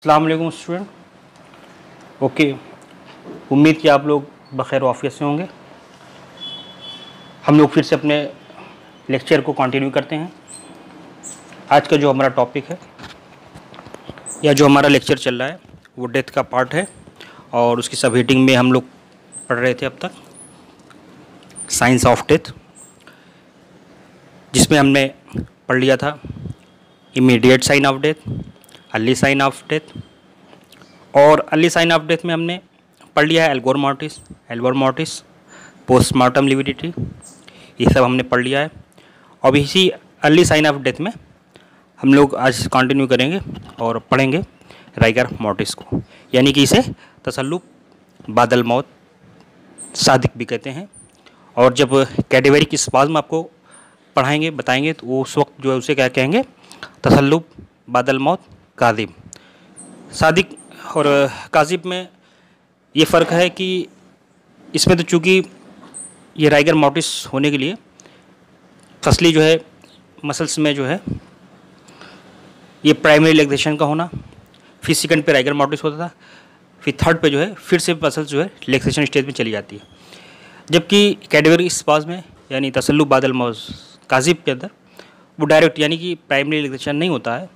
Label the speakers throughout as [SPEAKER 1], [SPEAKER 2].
[SPEAKER 1] अस्सलाम वालेकुम student. Okay, उम्मीद कि आप लोग बखैर वाफियत से होंगे। हम लोग फिर से अपने लेक्चर को कंटिन्यू करते हैं। आज का जो हमारा टॉपिक है या जो हमारा लेक्चर चल रहा है वो डेथ का पार्ट है और उसकी सब हेडिंग में हम लोग पढ़ रहे थे अब तक साइंस ऑफ डेथ, जिसमें हमने पढ़ लिया था immediate sign of death, early sign of death, और अर्ली साइन ऑफ डेथ में हमने पढ़ लिया है एल्गोर मॉर्टिस, पोस्टमार्टम लिविडिटी, ये सब हमने पढ़ लिया है। अब इसी अर्ली साइन ऑफ डेथ में हम लोग आज कंटिन्यू करेंगे और पढ़ेंगे राइगर मॉर्टिस को, यानी कि इसे तसल्लुब बादल मौत सादिक भी कहते हैं। और जब कैटेगरी स्पाज्म आपको पढ़ाएंगे बताएंगे तो वो उस वक्त जो है उसे क्या कहेंगे, तसल्लुब बादल मौत काज़िब। सादिक और काज़िब में ये फ़र्क है कि इसमें तो चूँकि ये राइगर मॉर्टिस होने के लिए फसली जो है मसल्स में जो है ये प्राइमरी रिलैक्सेशन का होना, फिर सेकंड पे राइगर मॉर्टिस होता था, फिर थर्ड पे जो है फिर से मसल्स जो है रिलैक्सेशन स्टेज में चली जाती है। जबकि कैटेगरी स्पाज्म में यानी तसल्लुब बादल मौत काज़िब के अंदर वो डायरेक्ट यानी कि प्राइमरी रिलैक्सेशन नहीं होता है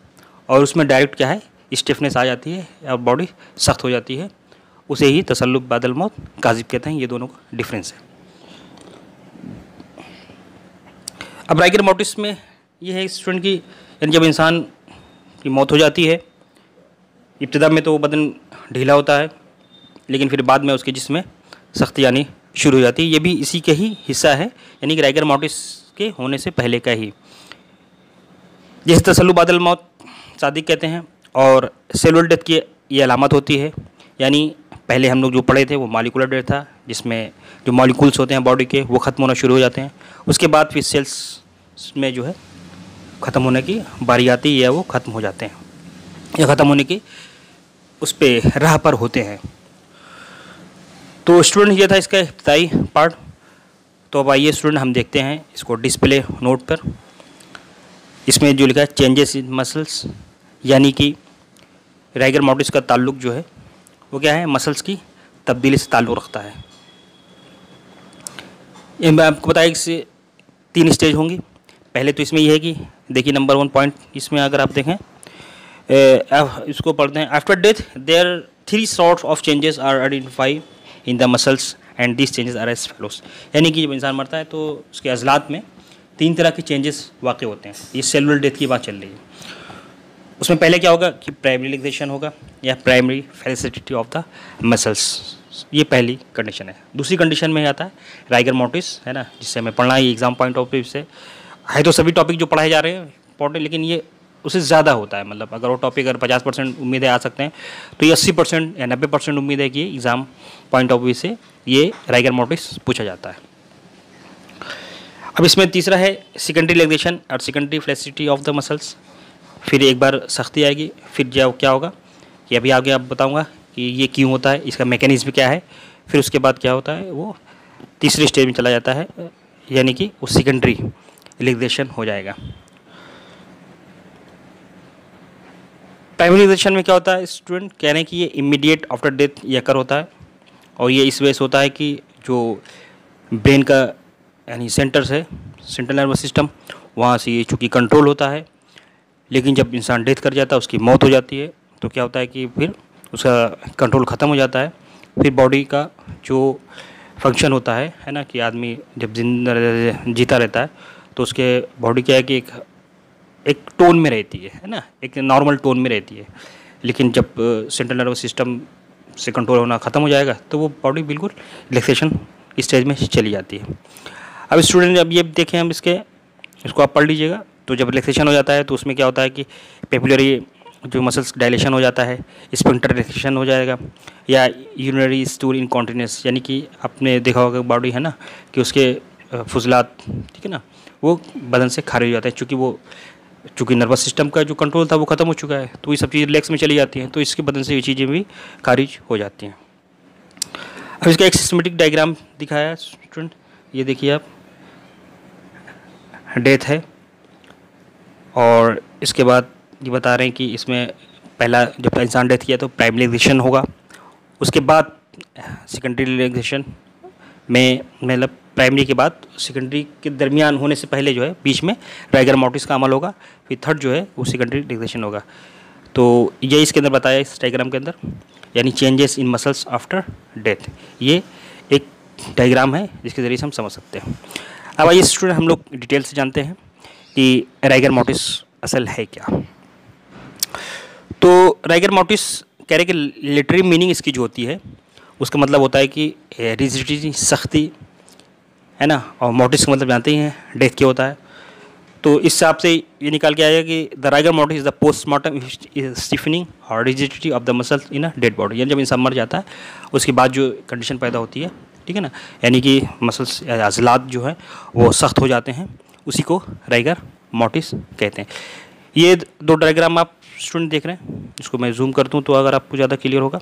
[SPEAKER 1] और उसमें डायरेक्ट क्या है स्टिफनेस आ जाती है और बॉडी सख्त हो जाती है, उसे ही तसल्लुब बादल मौत काज़िब कहते हैं। ये दोनों का डिफरेंस है। अब राइगर मॉर्टिस में ये है स्टूडेंट की यानी जब इंसान की मौत हो जाती है, इब्तिदा में तो वो बदन ढीला होता है लेकिन फिर बाद में उसके जिस्म में सख्ती आनी शुरू हो जाती है। ये भी इसी के ही हिस्सा है, यानी कि राइगर मॉर्टिस के होने से पहले का ही, जिसे तसल्लुब बादल मौत सादिक कहते हैं। और सेलुलर डेथ की ये अलामत होती है, यानी पहले हम लोग जो पढ़े थे वो मॉलिक्यूलर डेथ था, जिसमें जो मॉलिक्यूल्स होते हैं बॉडी के वो ख़त्म होना शुरू हो जाते हैं। उसके बाद फिर सेल्स में जो है ख़त्म होने की बारी आती है या वो ख़त्म हो जाते हैं या ख़त्म होने की उस पर राह पर होते हैं। तो स्टूडेंट ये था इसका इब्तिदाई पार्ट। तो अब आइए स्टूडेंट हम देखते हैं इसको डिस्प्ले नोट पर। इसमें जो लिखा है चेंजेस इन मसल्स, यानी कि राइगर मॉर्टिस का ताल्लुक जो है वो क्या है, मसल्स की तब्दीली से ताल्लुक़ रखता है। ये मैं आपको बताया इससे 3 स्टेज होंगी। पहले तो इसमें यह है कि देखिए नंबर 1 पॉइंट इसमें अगर आप देखें इसको पढ़ते हैं, after death there 3 sorts of changes are identify in the muscles and this changes are as follows, यानी कि जब इंसान मरता है तो उसके अज़लात में 3 तरह के चेंजेस वाक़ होते हैं। ये सेलुलर डेथ की बात चल रही है। उसमें पहले क्या होगा कि प्राइमरी रिलैक्सेशन होगा या primary felicity of the muscles, ये पहली कंडीशन है। दूसरी कंडीशन में आता है राइगर मॉर्टिस, है ना, जिससे हमें पढ़ना है एग्जाम पॉइंट ऑफ व्यू से है। तो सभी टॉपिक जो पढ़ाए जा रहे हैं इंपॉर्टेंट, लेकिन ये उससे ज़्यादा होता है। मतलब अगर वो टॉपिक अगर 50% उम्मीदें आ सकते हैं तो ये 80% या 90% उम्मीद है कि एग्ज़ाम पॉइंट ऑफ व्यू से ये राइगर मॉर्टिस पूछा जाता है। अब इसमें तीसरा है सेकेंडरी रिलैक्सेशन और secondary flexibility of the muscles. फिर एक बार सख्ती आएगी, फिर जो क्या होगा कि अभी आगे आप बताऊंगा कि ये क्यों होता है, इसका मैकेनिज्म क्या है। फिर उसके बाद क्या होता है वो तीसरी स्टेज में चला जाता है, यानी कि वो सेकेंडरी रिलैक्सेशन हो जाएगा। प्राइमरी रिलैक्सेशन में क्या होता है स्टूडेंट कह रहे हैं कि ये इमीडिएट आफ्टर डेथ ये अकर होता है और ये इस वजह से होता है कि जो ब्रेन का यानी सेंटर्स है, सेंट्रल नर्वस सिस्टम, वहाँ से ये चूँकि कंट्रोल होता है। लेकिन जब इंसान डेथ कर जाता है, उसकी मौत हो जाती है, तो क्या होता है कि फिर उसका कंट्रोल ख़त्म हो जाता है। फिर बॉडी का जो फंक्शन होता है ना, कि आदमी जब जीता रहता है तो उसके बॉडी क्या है कि एक टोन में रहती है ना, एक नॉर्मल टोन में रहती है। लेकिन जब सेंट्रल नर्वस सिस्टम से कंट्रोल होना ख़त्म हो जाएगा तो वो बॉडी बिल्कुल रिलैक्सेशन स्टेज में चली जाती है। अब स्टूडेंट अब ये देखें हम इसको आप पढ़ लीजिएगा। तो जब रिलैक्सेशन हो जाता है तो उसमें क्या होता है कि पेपिलरी जो मसल्स डायलेशन हो जाता है, स्फिंक्टर रिलैक्सेशन हो जाएगा, या यूरिनरी स्टूल इनकॉन्टिनेंस, यानी कि आपने देखा होगा बॉडी है ना कि उसके फुजलात, ठीक है ना, वो बदन से खारिज हो जाता है। चूँकि नर्वस सिस्टम का जो कंट्रोल था वो ख़त्म हो चुका है, तो ये सब चीज़ रिलैक्स में चली जाती हैं, तो इसके बदन से ये चीज़ें भी खारिज हो जाती हैं। अब इसका एक सिस्टमेटिक डायग्राम दिखाया है स्टूडेंट, ये देखिए आप, डेथ है और इसके बाद ये बता रहे हैं कि इसमें पहला जब इंसान डेथ किया तो प्राइमरी रिलैक्सेशन होगा, उसके बाद सेकेंडरी रिलैक्सेशन में, मतलब प्राइमरी के बाद सेकेंडरी के दरमियान होने से पहले जो है बीच में राइगर मोर्टिस का अमल होगा, फिर थर्ड जो है वो सेकेंडरी रिलैक्सेशन होगा। तो ये इसके अंदर बताया इस डायग्राम के अंदर, यानी changes in muscles after death. ये एक डायग्राम है जिसके ज़रिए से हम समझ सकते हैं। अब आइए स्टूडेंट हम लोग डिटेल से जानते हैं कि राइगर मोर्टिस असल है क्या। तो राइगर मोर्टिस कह रहे कि लिटरेरी मीनिंग इसकी जो होती है उसका मतलब होता है कि रिजिडिटी, सख्ती, है ना, और मोर्टिस का मतलब जानते ही हैं डेथ क्या होता है। तो इस हिसाब से ये निकाल के आएगा कि the rigor mortis is the postmortem stiffening और rigidity of the muscle in a dead body, यानी जब इंसान मर जाता है उसके बाद जो कंडीशन पैदा होती है, ठीक है ना, यानी कि मसल्स अज़लात जो है वो सख्त हो जाते हैं, उसी को राइगर मोर्टिस कहते हैं। ये दो डायग्राम आप स्टूडेंट देख रहे हैं, इसको मैं जूम कर दूं तो अगर आपको ज़्यादा क्लियर होगा।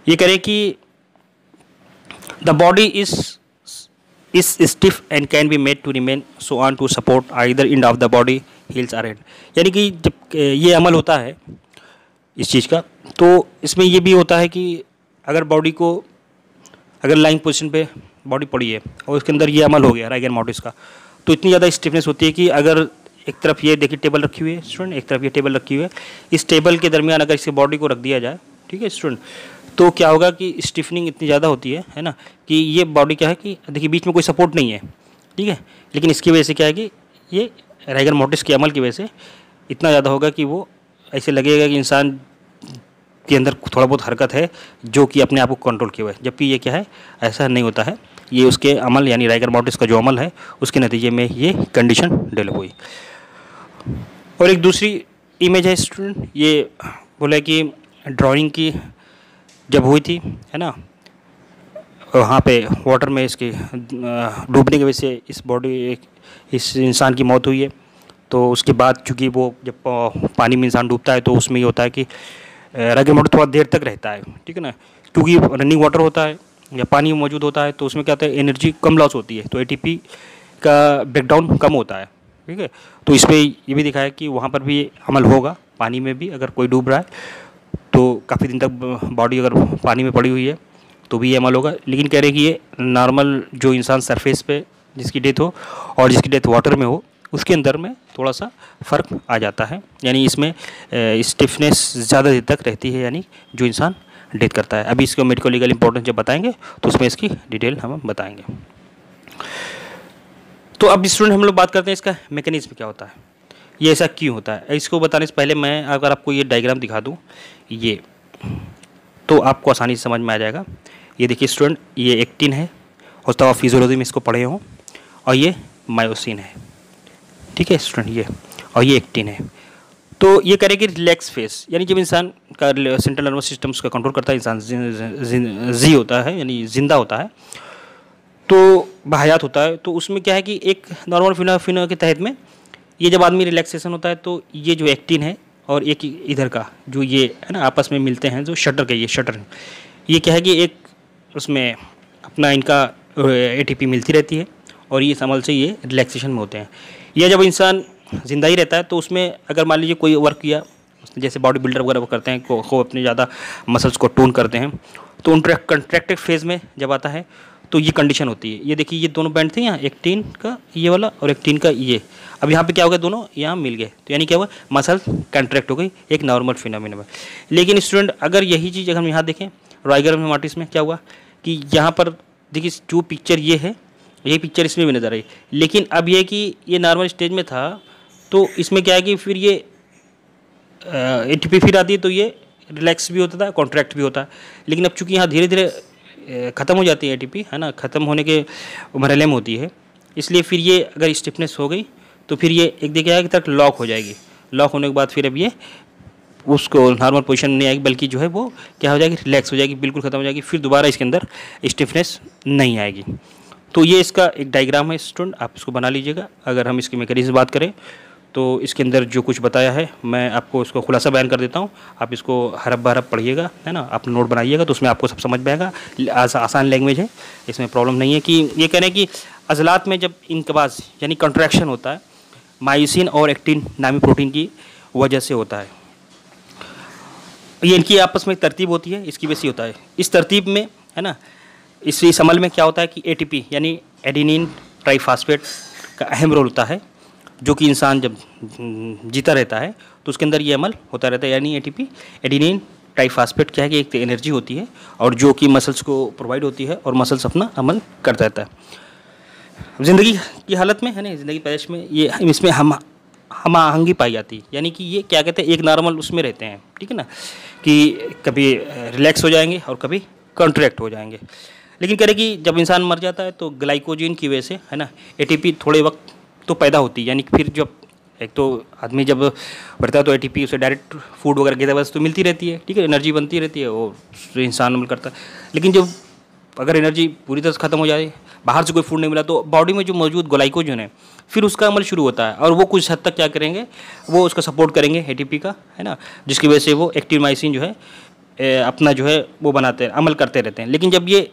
[SPEAKER 1] ये करें कि the body is stiff and can be made to remain so on to support either end of the body, heels or end, यानी कि जब ये अमल होता है इस चीज़ का, तो इसमें ये भी होता है कि अगर बॉडी को, अगर लाइंग पोजीशन पे बॉडी पड़ी है और उसके अंदर ये अमल हो गया राइगर मोर्टिस का, तो इतनी ज़्यादा स्टिफनेस होती है कि अगर एक तरफ ये देखिए टेबल रखी हुई है स्टूडेंट, एक तरफ ये टेबल रखी हुई है, इस टेबल के दरमियान अगर इसकी बॉडी को रख दिया जाए, ठीक है स्टूडेंट, तो क्या होगा कि स्टिफनिंग इतनी ज़्यादा होती है ना, कि ये बॉडी क्या है कि देखिए बीच में कोई सपोर्ट नहीं है, ठीक है, लेकिन इसकी वजह से क्या है कि ये राइगर मोर्टिस के अमल की वजह से इतना ज़्यादा होगा कि वो ऐसे लगेगा कि इंसान के अंदर थोड़ा बहुत हरकत है जो कि अपने आप को कंट्रोल किया हुआ है, जबकि ये क्या है, ऐसा नहीं होता है, ये उसके अमल यानी राइगर मोर्टिस का जो अमल है उसके नतीजे में ये कंडीशन डेवलप हुई। और एक दूसरी इमेज है स्टूडेंट, ये बोला कि ड्राइंग की जब हुई थी, है ना, वहाँ पे वाटर में इसके डूबने की वजह से इस बॉडी, इस इंसान की मौत हुई है। तो उसके बाद चूँकि वो जब पानी में इंसान डूबता है तो उसमें ये होता है कि राइगर मोर्टिस थोड़ा देर तक रहता है, ठीक है ना, क्योंकि रनिंग वाटर होता है या पानी में मौजूद होता है, तो उसमें क्या होता है, एनर्जी कम लॉस होती है, तो एटीपी का ब्रेकडाउन कम होता है, ठीक है। तो इस पर ये भी दिखाया कि वहाँ पर भी अमल होगा, पानी में भी अगर कोई डूब रहा है तो काफ़ी दिन तक बॉडी अगर पानी में पड़ी हुई है तो भी ये अमल होगा। लेकिन कह रहे हैं कि ये नॉर्मल जो इंसान सरफेस पे जिसकी डेथ हो और जिसकी डेथ वाटर में हो उसके अंदर में थोड़ा सा फ़र्क आ जाता है, यानी इसमें स्टिफनेस ज़्यादा देर तक रहती है, यानी जो इंसान डेथ करता है। अभी इसको मेडिको लीगल इंपॉर्टेंस जब बताएंगे तो उसमें इसकी डिटेल हम बताएंगे। तो अब स्टूडेंट हम लोग बात करते हैं इसका मैकेनिज्म क्या होता है, ये ऐसा क्यों होता है। इसको बताने से पहले मैं अगर आपको ये डायग्राम दिखा दूँ ये, तो आपको आसानी से समझ में आ जाएगा। ये देखिए स्टूडेंट, ये एक्टिन है, हो सकता है आप फिजियोलॉजी में इसको पढ़े हों, और ये मायोसिन है, ठीक है स्टूडेंट, ये और ये एक्टिन है। तो ये करेगी रिलैक्स फेस, यानी जब इंसान का सेंट्रल नर्वस सिस्टम उसका कंट्रोल करता है, इंसान जी होता है यानी जिंदा होता है, तो बहयात होता है, तो उसमें क्या है कि एक नॉर्मल फिनोमिना के तहत में ये जब आदमी रिलैक्सेशन होता है तो ये जो एक्टिन है और एक इधर का जो ये है ना आपस में मिलते हैं, जो शटर का ये शटर, ये क्या है कि एक उसमें अपना इनका एटीपी मिलती रहती है और ये अमल से ये रिलैक्सेशन में होते हैं। यह जब इंसान जिंदा ही रहता है तो उसमें अगर मान लीजिए कोई वर्क किया, जैसे बॉडी बिल्डर वगैरह वो करते हैं, को अपने ज़्यादा मसल्स को टोन करते हैं, तो उन कंट्रैक्टिव फेज में जब आता है तो ये कंडीशन होती है। ये देखिए ये दोनों बैंड थे यहाँ, एक्टिन का ये वाला और एक्टिन का ये, अब यहाँ पे क्या हो गया, दोनों यहाँ मिल गए, तो यानी क्या हुआ, मसल कंट्रैक्ट हो गई, एक नॉर्मल फिनोमिना में। लेकिन स्टूडेंट अगर यही चीज़ अगर हम यहाँ देखें राइगर मोर्टिस में क्या हुआ कि यहाँ पर देखिए जो पिक्चर ये है, ये पिक्चर इसमें भी नज़र आई, लेकिन अब ये कि ये नॉर्मल स्टेज में था तो इसमें क्या है कि फिर ये एटीपी फिर आती है तो ये रिलैक्स भी होता था, कॉन्ट्रैक्ट भी होता है। लेकिन अब चूँकि यहाँ धीरे धीरे ख़त्म हो जाती है एटीपी, है ना, ख़त्म होने के मरहले में होती है, इसलिए फिर ये अगर स्टिफनेस हो गई तो फिर ये एक देखिए कि तक लॉक हो जाएगी। लॉक होने के बाद फिर अब ये उसको नॉर्मल पोजीशन नहीं आएगी, बल्कि जो है वो क्या हो जाएगी, रिलैक्स हो जाएगी, बिल्कुल ख़त्म हो जाएगी, फिर दोबारा इसके अंदर स्टिफनेस नहीं आएगी। तो ये इसका एक डायग्राम है स्टूडेंट, आप इसको बना लीजिएगा। अगर हम इसकी मैकेनिज्म बात करें तो इसके अंदर जो कुछ बताया है मैं आपको इसको खुलासा बयान कर देता हूँ, आप इसको हरफ बहरफ पढ़िएगा, है ना, आप नोट बनाइएगा, तो उसमें आपको सब समझ में आएगा। आसान लैंग्वेज है, इसमें प्रॉब्लम नहीं है। कि ये कह रहे हैं कि अज़लात में जब इनकबाज यानी कंट्रैक्शन होता है, मायोसिन और एक्टिन नामी प्रोटीन की वजह से होता है। ये इनकी आपस में तरतीब होती है, इसकी वजह से होता है। इस तरतीब में है ना, इस अमल में क्या होता है कि एटीपी यानी एडिनिन ट्राइफॉस्फेट का अहम रोल होता है, जो कि इंसान जब जीता रहता है तो उसके अंदर ये अमल होता रहता है। यानी एटीपी एडिनिन ट्राइफॉस्फेट क्या है कि एक एनर्जी होती है और जो कि मसल्स को प्रोवाइड होती है और मसल्स अपना अमल करता रहता है। ज़िंदगी की हालत में है ना, ज़िंदगी पैदाइश में ये इसमें हम आहंगी पाई जाती है। यानी कि ये क्या कहते हैं, एक नॉर्मल उसमें रहते हैं, ठीक है ना, कि कभी रिलैक्स हो जाएंगे और कभी कॉन्ट्रैक्ट हो जाएंगे। लेकिन कह रहे कि जब इंसान मर जाता है तो ग्लाइकोजन की वजह से है ना एटीपी थोड़े वक्त तो पैदा होती है। यानी कि फिर जब एक तो आदमी जब बढ़ता है तो एटीपी उसे डायरेक्ट फूड वगैरह की वजह तो मिलती रहती है, ठीक है, एनर्जी बनती रहती है और इंसान अमल करता है। लेकिन जब अगर एनर्जी पूरी तरह से ख़त्म हो जाए, बाहर से कोई फूड नहीं मिला, तो बॉडी में जो मौजूद ग्लाइकोजन है फिर उसका अमल शुरू होता है और वो कुछ हद तक क्या करेंगे, वो उसका सपोर्ट करेंगे एटीपी का, है ना, जिसकी वजह से वो एक्टिनोमाइसिन जो है अपना जो है वो बनाते हैं, अमल करते रहते हैं। लेकिन जब ये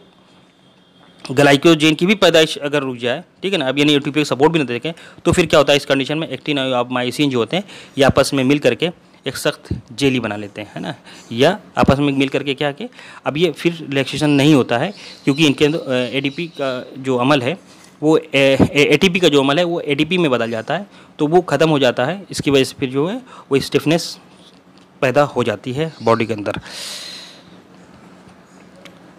[SPEAKER 1] ग्लाइकोजन की भी पैदाइश अगर रुक जाए, ठीक है ना, अब यानी एटीपी का सपोर्ट भी नहीं देखें, तो फिर क्या होता है इस कंडीशन में एक्टिनोमाइसिन जो होते हैं ये आपस में मिल करके एक सख्त जेली बना लेते हैं, है ना, या आपस में मिल करके क्या कि अब ये फिर रिलैक्सेशन नहीं होता है, क्योंकि इनके अंदर एटीपी का जो अमल है वो एटीपी का जो अमल है वो एडीपी में बदल जाता है, तो वो ख़त्म हो जाता है। इसकी वजह से फिर जो है वो स्टिफनेस पैदा हो जाती है बॉडी के अंदर।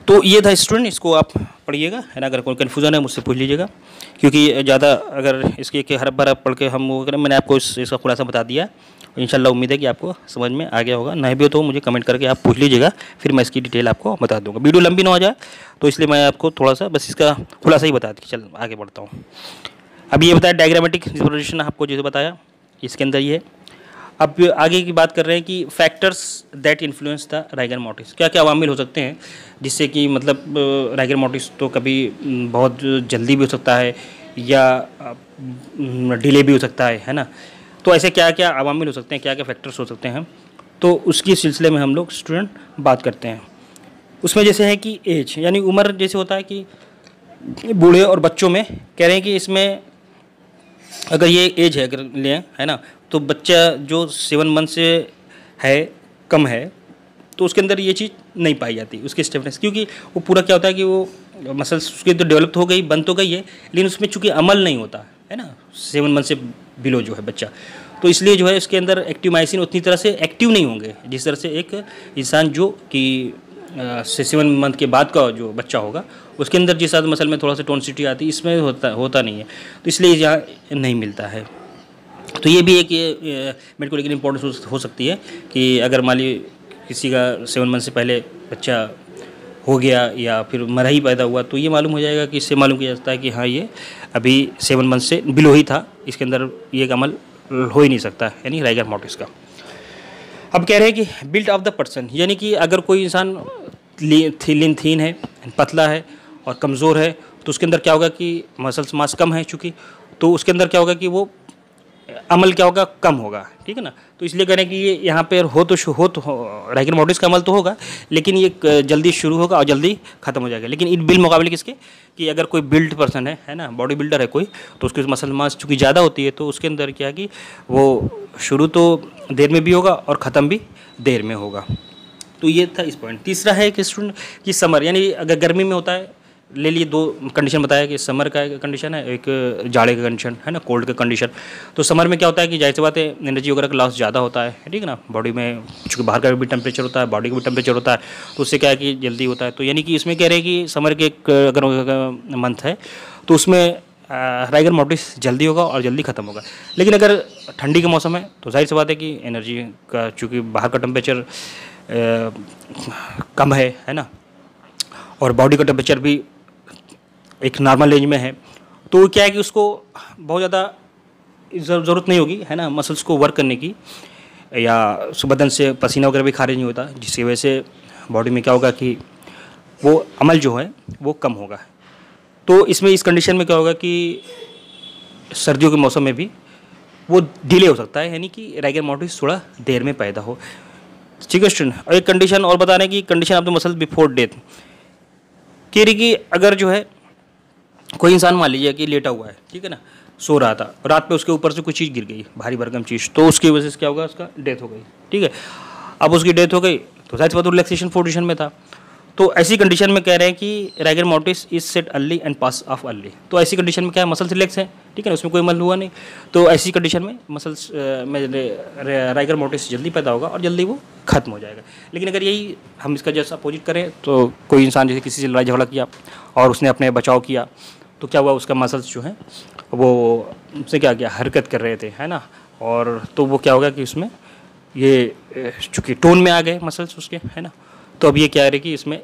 [SPEAKER 1] तो ये था स्टूडेंट, इसको आप पढ़िएगा, है ना, अगर कोई कन्फ्यूज़न है मुझसे पूछ लीजिएगा, क्योंकि ज़्यादा अगर इसके हर बार पढ़ के हम वो करें, मैंने आपको इसका खुलासा बता दिया। इंशाल्लाह उम्मीद है कि आपको समझ में आ गया होगा। नहीं भी हो तो मुझे कमेंट करके आप पूछ लीजिएगा, फिर मैं इसकी डिटेल आपको बता दूंगा। वीडियो लंबी ना हो जाए तो इसलिए मैं आपको थोड़ा सा बस इसका खुलासा ही बता दी। चल आगे बढ़ता हूँ। अब ये बताया डायग्रामेटिक रिप्रेजेंटेशन आपको जैसे बताया इसके अंदर ये। अब आगे की बात कर रहे हैं कि factors that influence the rigor mortis, क्या क्या अवामिल हो सकते हैं जिससे कि मतलब राइगर मोर्टिस तो कभी बहुत जल्दी भी हो सकता है या डिले भी हो सकता है ना। तो ऐसे क्या क्या अवामिल हो सकते हैं, क्या क्या फैक्टर्स हो सकते हैं, तो उसकी सिलसिले में हम लोग स्टूडेंट बात करते हैं। उसमें जैसे है कि एज यानी उम्र, जैसे होता है कि बूढ़े और बच्चों में कह रहे हैं कि इसमें अगर ये एज है अगर लें, है ना, तो बच्चा जो 7 मंथ से है कम है तो उसके अंदर ये चीज़ नहीं पाई जाती, उसकी स्टिफनेस, क्योंकि वो पूरा क्या होता है कि वो मसल्स उसके तो डेवलप हो गई, बन तो गई है, लेकिन उसमें चूँकि अमल नहीं होता है ना 7 मंथ से बिलो जो है बच्चा, तो इसलिए जो है इसके अंदर एक्टिनोमाइसिन उतनी तरह से एक्टिव नहीं होंगे जिस तरह से एक इंसान जो कि 7 मंथ के बाद का जो बच्चा होगा उसके अंदर जिस मसल में थोड़ा सा टोनसिटी आती है, इसमें होता नहीं है, तो इसलिए यहाँ नहीं मिलता है। तो ये भी एक मेडिकल लेकिन इंपॉर्टेंस हो सकती है कि अगर मान ली किसी का 7 मंथ से पहले बच्चा हो गया या फिर मरा ही पैदा हुआ, तो ये मालूम हो जाएगा कि इससे मालूम किया जाता है कि हाँ ये अभी 7 मंथ से बिलो ही था, इसके अंदर ये अमल हो ही नहीं सकता, यानी राइगर मोर्टिस का। अब कह रहे हैं कि बिल्ट ऑफ द पर्सन, यानी कि अगर कोई इंसान थीन है, पतला है और कमज़ोर है, तो उसके अंदर क्या होगा कि मसल्स मास कम है चूँकि, तो उसके अंदर क्या होगा कि वो अमल क्या होगा कम होगा, ठीक है ना। तो इसलिए कह रहे हैं कि ये यहाँ पे हो तो राइगर मोर्टिस का अमल तो होगा, लेकिन ये जल्दी शुरू होगा और जल्दी ख़त्म हो जाएगा। लेकिन इन बिल मुकाबले किसके कि अगर कोई बिल्ड पर्सन है ना, बॉडी बिल्डर है कोई, तो उसकी मसल मास चूँकि ज़्यादा होती है तो उसके अंदर क्या कि वो शुरू तो देर में भी होगा और ख़त्म भी देर में होगा। तो ये था इस पॉइंट। तीसरा है कि स्टूडेंट की समर, यानी अगर गर्मी में होता है, ले लिए 2 कंडीशन बताया कि समर का कंडीशन है, एक जाड़े का कंडीशन है ना, कोल्ड का कंडीशन। तो समर में क्या होता है कि जाहिर सी बात है एनर्जी वगैरह का लॉस ज़्यादा होता है, ठीक है ना, बॉडी में चूँकि बाहर का भी टेम्परेचर होता है, बॉडी का भी टेम्परेचर होता है, तो उससे क्या है कि जल्दी होता है। तो यानी कि इसमें कह रहे हैं कि समर के अगर मंथ है तो उसमें राइगर मोर्टिस जल्दी होगा और जल्दी ख़त्म होगा। लेकिन अगर ठंडी का मौसम है तो जाहिर सी बात है कि एनर्जी का चूँकि बाहर का टेम्परेचर कम है ना, और बॉडी का टेम्परेचर भी एक नॉर्मल रेंज में है, तो क्या है कि उसको बहुत ज़्यादा ज़रूरत नहीं होगी, है ना, मसल्स को वर्क करने की, या बदन से पसीना वगैरह भी खारिज नहीं होता, जिसकी वजह से बॉडी में क्या होगा कि वो अमल जो है वो कम होगा। तो इसमें इस कंडीशन में क्या होगा कि सर्दियों के मौसम में भी वो डिले हो सकता है, यानी कि राइगर मोर्टिस थोड़ा देर में पैदा हो, ठीक है स्टूडेंट। और एक कंडीशन और बता रहे हैं कि condition of the muscle before death, कह रही कि अगर जो है कोई इंसान मान लीजिए कि लेटा हुआ है, ठीक है ना, सो रहा था, रात में उसके ऊपर से कुछ चीज़ गिर गई, भारी भरकम चीज़, तो उसकी वजह से क्या होगा, उसका डेथ हो गई, ठीक है। अब उसकी डेथ हो गई तो शायद वो रिलैक्सेशन पोजीशन में था। तो ऐसी कंडीशन में कह रहे हैं कि rigor mortis is set early and pass of early. तो ऐसी कंडीशन में क्या है, मसल्स रिलैक्स है, ठीक है ना, उसमें कोई मल हुआ नहीं। तो ऐसी कंडीशन में मसल्स में राइगर मोर्टिस जल्दी पैदा होगा और जल्दी वो खत्म हो जाएगा। लेकिन अगर यही हम इसका जैसा अपोजिट करें, तो कोई इंसान जैसे किसी से लड़ाई झगड़ा किया और उसने अपने बचाव किया, तो क्या हुआ, उसका मसल्स जो हैं वो उससे क्या किया, हरकत कर रहे थे, है ना, और तो वो क्या होगा कि उसमें ये चूँकि टोन में आ गए मसल्स उसके, है ना। तो अब ये क्या है कि इसमें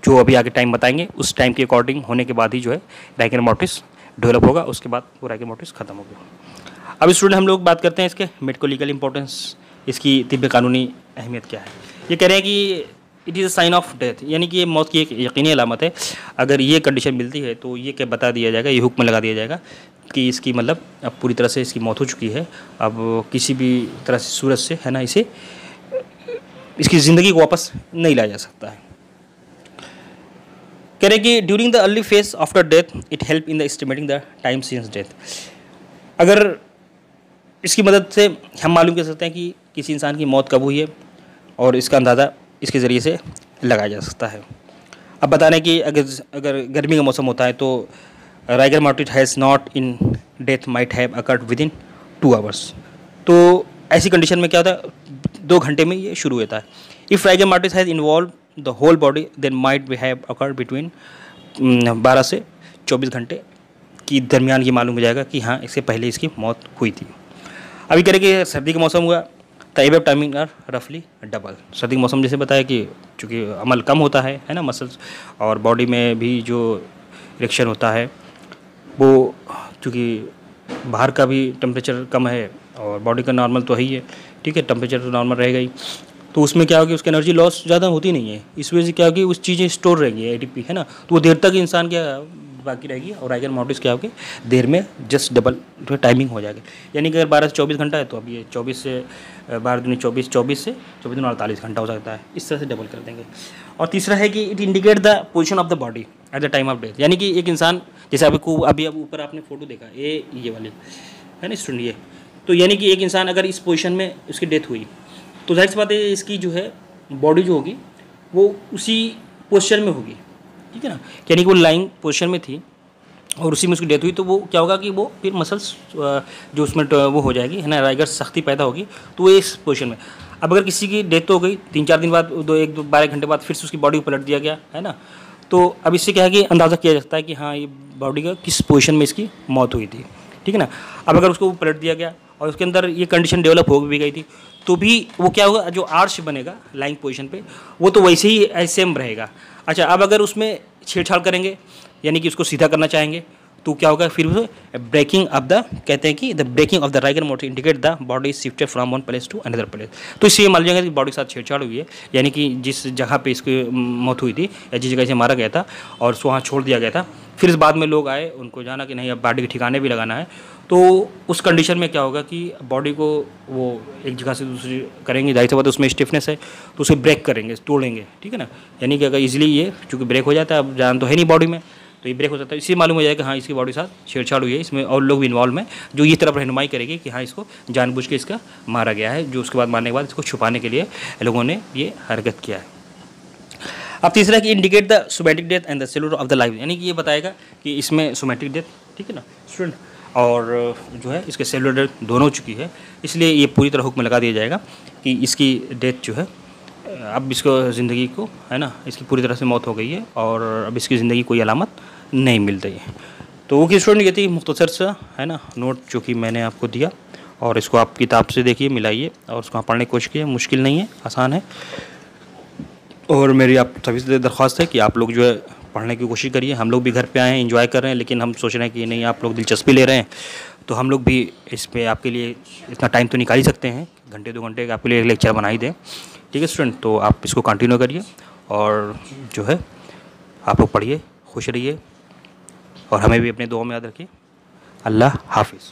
[SPEAKER 1] जो अभी आगे टाइम बताएंगे उस टाइम के अकॉर्डिंग होने के बाद ही जो है राइगर मोर्टिस डेवलप होगा, उसके बाद वो राइगर मोर्टिस खत्म हो गया। अब स्टूडेंट हम लोग बात करते हैं इसके मेडिको लीगल इंपॉर्टेंस, इसकी तिब्बी कानूनी अहमियत क्या है। ये कह रहे हैं कि it is a sign of death, यानी कि ये मौत की एक यकीनी अलामत है। अगर ये कंडीशन मिलती है तो ये क्या बता दिया जाएगा, ये हुक्म लगा दिया जाएगा कि इसकी मतलब अब पूरी तरह से इसकी मौत हो चुकी है, अब किसी भी तरह से सूरत से, है ना, इसे इसकी ज़िंदगी को वापस नहीं लाया जा सकता है। कह रहे कि during the early phase after death it help in the estimating the time since death. अगर इसकी मदद से हम मालूम कर सकते हैं कि किसी इंसान की मौत कब हुई है और इसका अंदाज़ा इसके ज़रिए से लगाया जा सकता है। अब बता रहे हैं कि अगर गर्मी का मौसम होता है तो rigor mortis has not in death might have occurred with in 2 hours. तो ऐसी कंडीशन में क्या होता है, 2 घंटे में ये शुरू होता है। If rigor mortis has involve the whole body then might we have occurred between 12 से 24 घंटे की दरमियान ये मालूम हो जाएगा कि हाँ इससे पहले इसकी मौत हुई थी। अभी कह रहे कि सर्दी का मौसम हुआ तो एबव टाइमिंग आर रफली डबल। सर्दी का मौसम जैसे बताया कि चूँकि अमल कम होता है ना, मसल्स और बॉडी में भी जो रिएक्शन होता है वो, चूँकि बाहर का भी टेम्परेचर कम है और बॉडी का नॉर्मल तो है ही है, ठीक है, टेम्परेचर तो नॉर्मल रहेगा ही, तो उसमें क्या होगी, उसकी एनर्जी लॉस ज़्यादा होती नहीं है। इस वजह से क्या होगी, उस चीज़ें स्टोर रहेंगी एटीपी, है ना, तो वो देर तक इंसान क्या बाकी रहेगी। और राइगर मोर्टिस क्या होगी, देर में जस्ट डबल जो टाइमिंग हो जाएगी। यानी कि अगर 12 से 24 घंटा है तो अब ये 24 से 12 दूनी 24, 24 से 24 दूनी 48 घंटा हो सकता है। इस तरह से डबल कर देंगे। और तीसरा है कि it indicate the position of the body at the time of death. यानी कि एक इंसान जैसे अभी अब ऊपर आपने फोटो देखा, ये वाली है ना स्टूडेंट, ये तो यानी कि एक इंसान अगर इस पोजीशन में उसकी डेथ हुई तो जाहिर सी बात है इसकी जो है बॉडी जो होगी वो उसी पोस्चर में होगी, ठीक है ना, यानी कि वो लाइंग पोस्चर में थी और उसी में उसकी डेथ हुई, तो वो क्या होगा कि वो फिर मसल्स जो उसमें वो हो जाएगी, है ना, राइगर सख्ती पैदा होगी, तो वो इस पोजीशन में। अब अगर किसी की डेथ तो हो गई 3-4 दिन बाद, 12 घंटे बाद फिर से उसकी बॉडी को पलट दिया गया, है ना, तो अब इससे क्या है कि अंदाज़ा किया जा सकता है कि हाँ ये बॉडी का किस पोजीशन में इसकी मौत हुई थी, ठीक है ना। अब अगर उसको पलट दिया गया और उसके अंदर ये कंडीशन डेवलप हो भी गई थी तो भी वो क्या होगा, जो आर्च बनेगा लाइंग पोजीशन पे वो तो वैसे ही सेम रहेगा। अच्छा, अब अगर उसमें छेड़छाड़ करेंगे यानी कि उसको सीधा करना चाहेंगे तो क्या होगा, फिर ब्रेकिंग ऑफ द, कहते हैं कि the breaking of the rigor mortis indicate the body is shifted from one place to another place. तो इससे ये मान लीजिएगा कि बॉडी के साथ छेड़छाड़ हुई है, यानी कि जिस जगह पे इसकी मौत हुई थी या जिस जगह से मारा गया था और उसको वहाँ छोड़ दिया गया था, फिर इस बाद में लोग आए, उनको जाना कि नहीं अब बॉडी के ठिकाने भी लगाना है, तो उस कंडीशन में क्या होगा कि बॉडी को वो एक जगह से दूसरी करेंगे, जाहिर सी बात है उसमें स्टिफनेस है तो उसे ब्रेक करेंगे, तोड़ेंगे, ठीक है ना। यानी कि अगर इजीली ये चूँकि ब्रेक हो जाता है, अब जान तो है नहीं बॉडी में, तो ये ब्रेक हो सकता है। इससे मालूम हो जाएगा हाँ इसकी बॉडी के साथ छेड़छाड़ हुई है, इसमें और लोग भी इन्वॉल्व हैं जो इस तरफ रहनुमाई करेंगे कि हाँ इसको जानबूझ के इसका मारा गया है, जो उसके बाद मारने के बाद इसको छुपाने के लिए लोगों ने ये हरकत किया है। अब तीसरा कि indicate the somatic death and the cellular of the life, यानी कि ये बताएगा कि इसमें सोमैटिक डेथ, ठीक है ना स्टूडेंट, और जो है इसके सेलुलर डेथ दोनों हो चुकी है, इसलिए ये पूरी तरह हुक्म लगा दिया जाएगा कि इसकी डेथ जो है अब इसको ज़िंदगी को, है ना, इसकी पूरी तरह से मौत हो गई है और अब इसकी ज़िंदगी कोई अलामत नहीं मिल रही है। तो वो कि स्टूडेंट ये थी मुख्तसर सा, है ना, नोट जो कि मैंने आपको दिया, और इसको आप किताब से देखिए, मिलाइए और उसको आप पढ़ने की कोशिश कीजिए। मुश्किल नहीं है, आसान है, और मेरी आप सभी से दरख्वास्त है कि आप लोग जो है पढ़ने की कोशिश करिए। हम लोग भी घर पे आए हैं, एंजॉय कर रहे हैं, लेकिन हम सोच रहे हैं कि नहीं आप लोग दिलचस्पी ले रहे हैं तो हम लोग भी इस पे आपके लिए इतना टाइम तो निकाल ही सकते हैं, घंटे 2 घंटे आपके लिए एक लेक्चर बना ही दें, ठीक है स्टूडेंट। तो आप इसको कंटिन्यू करिए और जो है आप लोग पढ़िए, खुश रहिए और हमें भी अपने दुआ में याद रखिए। अल्लाह हाफिज़।